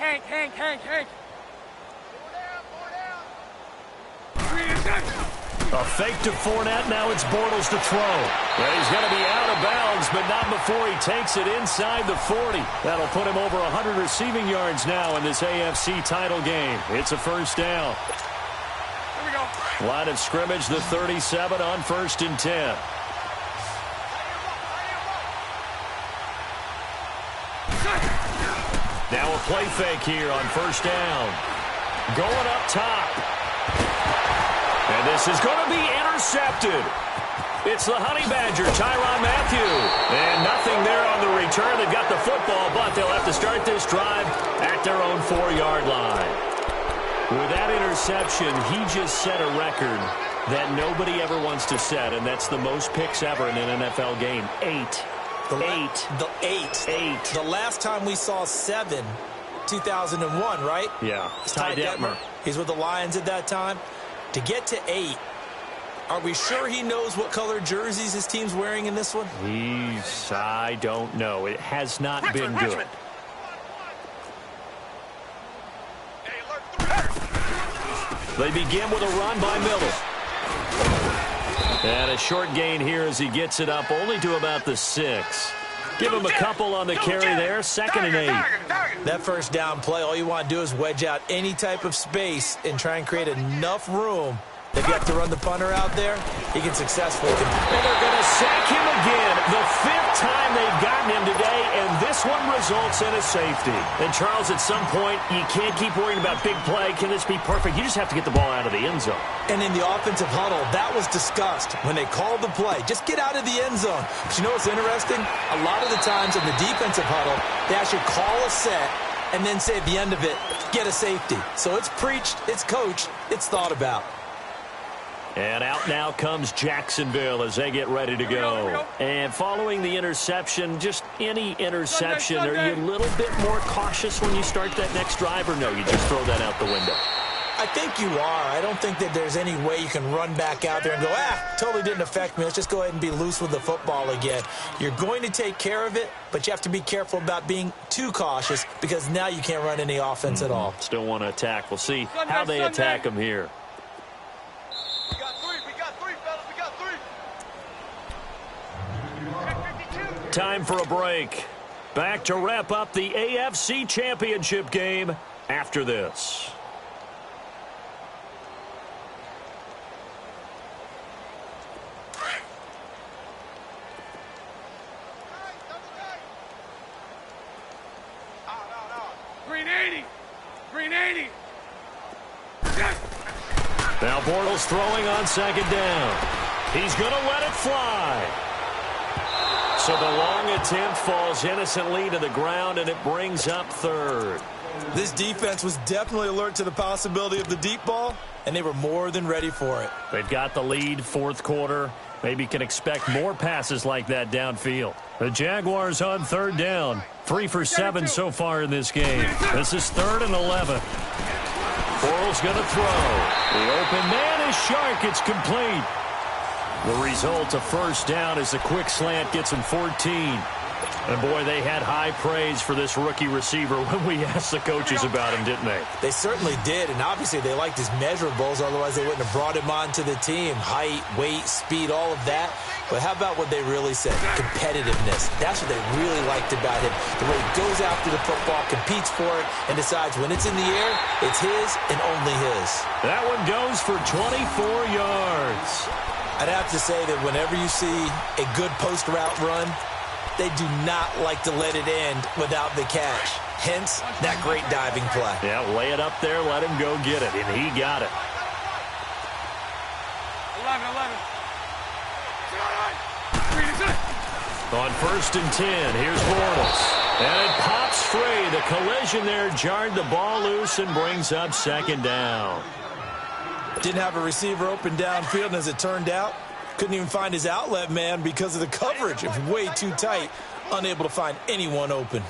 A fake to Fournette. Now it's Bortles to throw. Well, he's going to be out of bounds, but not before he takes it inside the 40. That'll put him over 100 receiving yards now in this AFC title game. It's a first down. Here we go. Line of scrimmage, the 37 on 1st and 10. Now a play fake here on first down. Going up top. And this is going to be intercepted. It's the Honey Badger, Tyrann Mathieu. And nothing there on the return. They've got the football, but they'll have to start this drive at their own 4-yard line. With that interception, he just set a record that nobody ever wants to set, and that's the most picks ever in an NFL game. 8. The last time we saw 7, 2001, right? Yeah. It's Ty Detmer. He's with the Lions at that time. To get to 8, are we sure he knows what color jerseys his team's wearing in this one? I don't know. It has not been good. They begin with a run by Middle. And a short gain here as he gets it up only to about the 6. Give him a couple on the carry there. 2nd and 8. That first down play, all you want to do is wedge out any type of space and try and create enough room. If you have to run the punter out there, he can successfully compete. And they're going to sack him again. The 5th time they've gotten him today, and this one results in a safety. And, Charles, at some point, you can't keep worrying about big play. Can this be perfect? You just have to get the ball out of the end zone. And in the offensive huddle, that was discussed when they called the play. Just get out of the end zone. But you know what's interesting? A lot of the times in the defensive huddle, they actually call a set and then say at the end of it, get a safety. So it's preached, it's coached, it's thought about. And out now comes Jacksonville as they get ready to go. And following the interception, just any interception, are you a little bit more cautious when you start that next drive, or no, you just throw that out the window? I think you are. I don't think that there's any way you can run back out there and go, totally didn't affect me. Let's just go ahead and be loose with the football again. You're going to take care of it, but you have to be careful about being too cautious because now you can't run any offense at all. Still want to attack. We'll see how they attack them here. Time for a break. Back to wrap up the AFC Championship game after this. Green 80. Now Bortles throwing on 2nd down. He's going to let it fly. So the long attempt falls innocently to the ground, and it brings up 3rd. This defense was definitely alert to the possibility of the deep ball, and they were more than ready for it. They've got the lead, 4th quarter, Maybe can expect more passes like that downfield. The Jaguars on third down. 3 for 7 so far in this game. This is 3rd and 11. Bortles going to throw. The open man is Shark. It's complete. The result, a first down as the quick slant gets him 14. And, boy, they had high praise for this rookie receiver when we asked the coaches about him, didn't they? They certainly did, and obviously they liked his measurables. Otherwise, they wouldn't have brought him onto the team. Height, weight, speed, all of that. But how about what they really said? Competitiveness. That's what they really liked about him. The way he goes after the football, competes for it, and decides when it's in the air, it's his and only his. That one goes for 24 yards. I'd have to say that whenever you see a good post route run, they do not like to let it end without the catch. Hence, that great diving play. Yeah, lay it up there, let him go get it, and he got it. 11. On 1st and 10, here's Bortles. And it pops free. The collision there jarred the ball loose and brings up 2nd down. Didn't have a receiver open downfield, and as it turned out, couldn't even find his outlet man because of the coverage. It was way too tight, unable to find anyone open.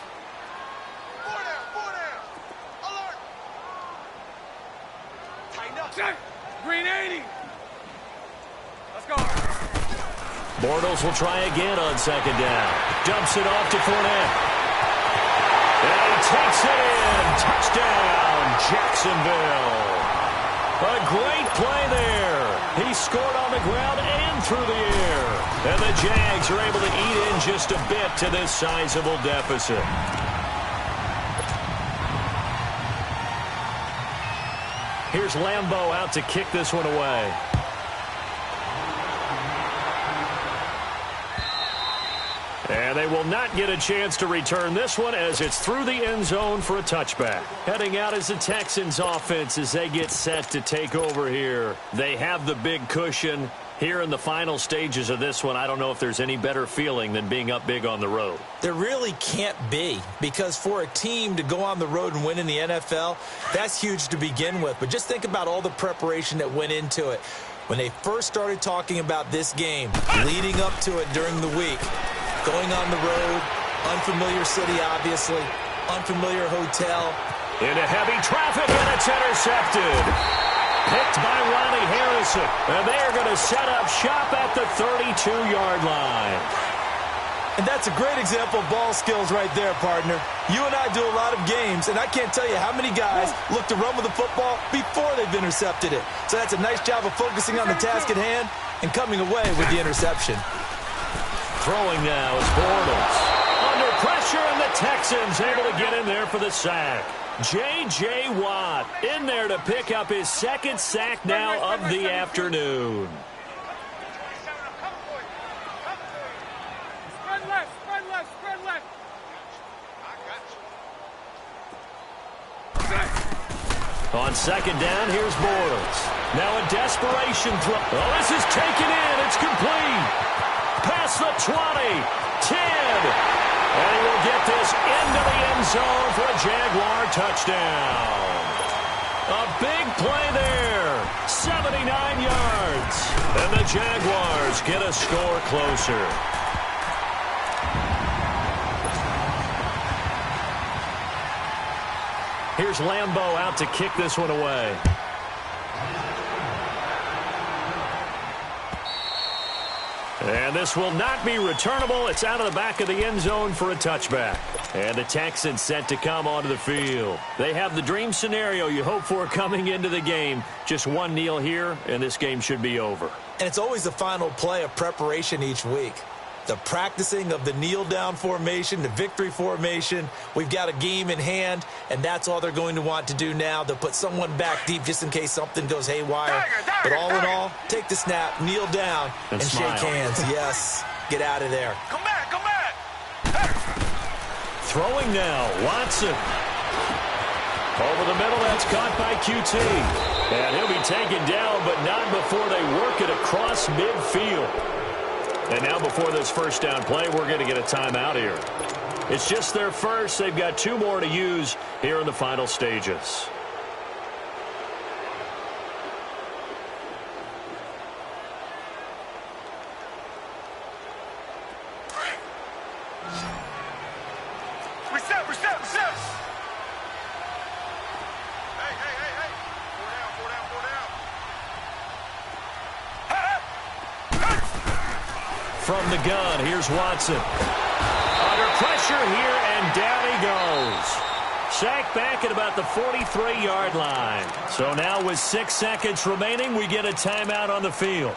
Green 80. Let's go. Bortles will try again on 2nd down. Dumps it off to Fournette. And he takes it in. Touchdown, Jacksonville. A great play there. He scored on the ground and through the air. And the Jags are able to eat in just a bit to this sizable deficit. Here's Lambeau out to kick this one away. And they will not get a chance to return this one as it's through the end zone for a touchback. Heading out is the Texans offense as they get set to take over here. They have the big cushion. Here in the final stages of this one, I don't know if there's any better feeling than being up big on the road. There really can't be, because for a team to go on the road and win in the NFL, that's huge to begin with. But just think about all the preparation that went into it. When they first started talking about this game, leading up to it during the week, going on the road, unfamiliar city, obviously, unfamiliar hotel. Into heavy traffic, and it's intercepted. Picked by Ronnie Harrison. And they are going to set up shop at the 32-yard line. And that's a great example of ball skills right there, partner. You and I do a lot of games, and I can't tell you how many guys look to run with the football before they've intercepted it. So that's a nice job of focusing on the task at hand and coming away with the interception. Throwing now is Bortles. Under pressure, and the Texans able to get in there for the sack. J.J. Watt in there to pick up his 2nd sack now of the afternoon. Spread left. On 2nd down, here's Bortles. Now a desperation throw. Oh, this is taken in. It's complete. Past the 20, 10. And he will get this into the end zone for a Jaguar touchdown. A big play there. 79 yards. And the Jaguars get a score closer. Here's Lambeau out to kick this one away. And this will not be returnable. It's out of the back of the end zone for a touchback. And the Texans set to come onto the field. They have the dream scenario you hope for coming into the game. Just one kneel here, and this game should be over. And it's always the final play of preparation each week. The practicing of the kneel-down formation, the victory formation. We've got a game in hand, and that's all they're going to want to do now. They'll put someone back deep just in case something goes haywire. But all in all, take the snap, kneel down, and shake hands. Yes, get out of there. Come back, come back. Throwing now, Watson. Over the middle, that's caught by QT. And he'll be taken down, but not before they work it across midfield. And now before this first down play, we're going to get a timeout here. It's just their first. They've got 2 more to use here in the final stages. from the gun. Here's Watson. Under pressure here, and down he goes. Sacked back at about the 43-yard line. So now with 6 seconds remaining, we get a timeout on the field.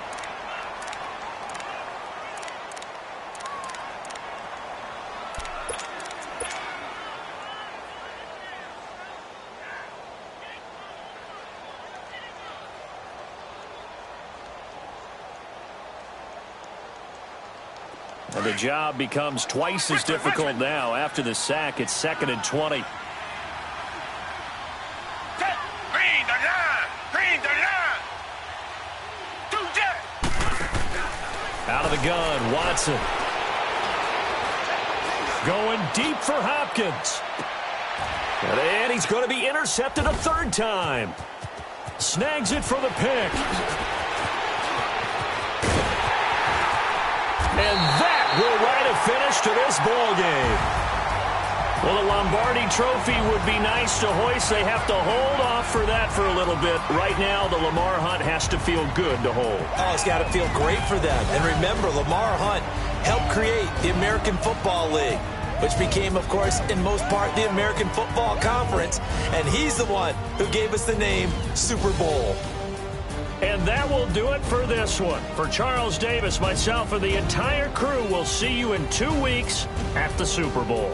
And the job becomes twice as difficult now. After the sack, it's 2nd and 20. Out of the gun, Watson. Going deep for Hopkins. And he's going to be intercepted a 3rd time. Snags it for the pick. And that will write a finish to this ball game. Well, the Lombardi Trophy would be nice to hoist. They have to hold off for that for a little bit. Right now, the Lamar Hunt has to feel good to hold. Oh, it's got to feel great for them. And remember, Lamar Hunt helped create the American Football League, which became, of course, in most part, the American Football Conference. And he's the one who gave us the name Super Bowl. And that will do it for this one. For Charles Davis, myself, and the entire crew, we'll see you in 2 weeks at the Super Bowl.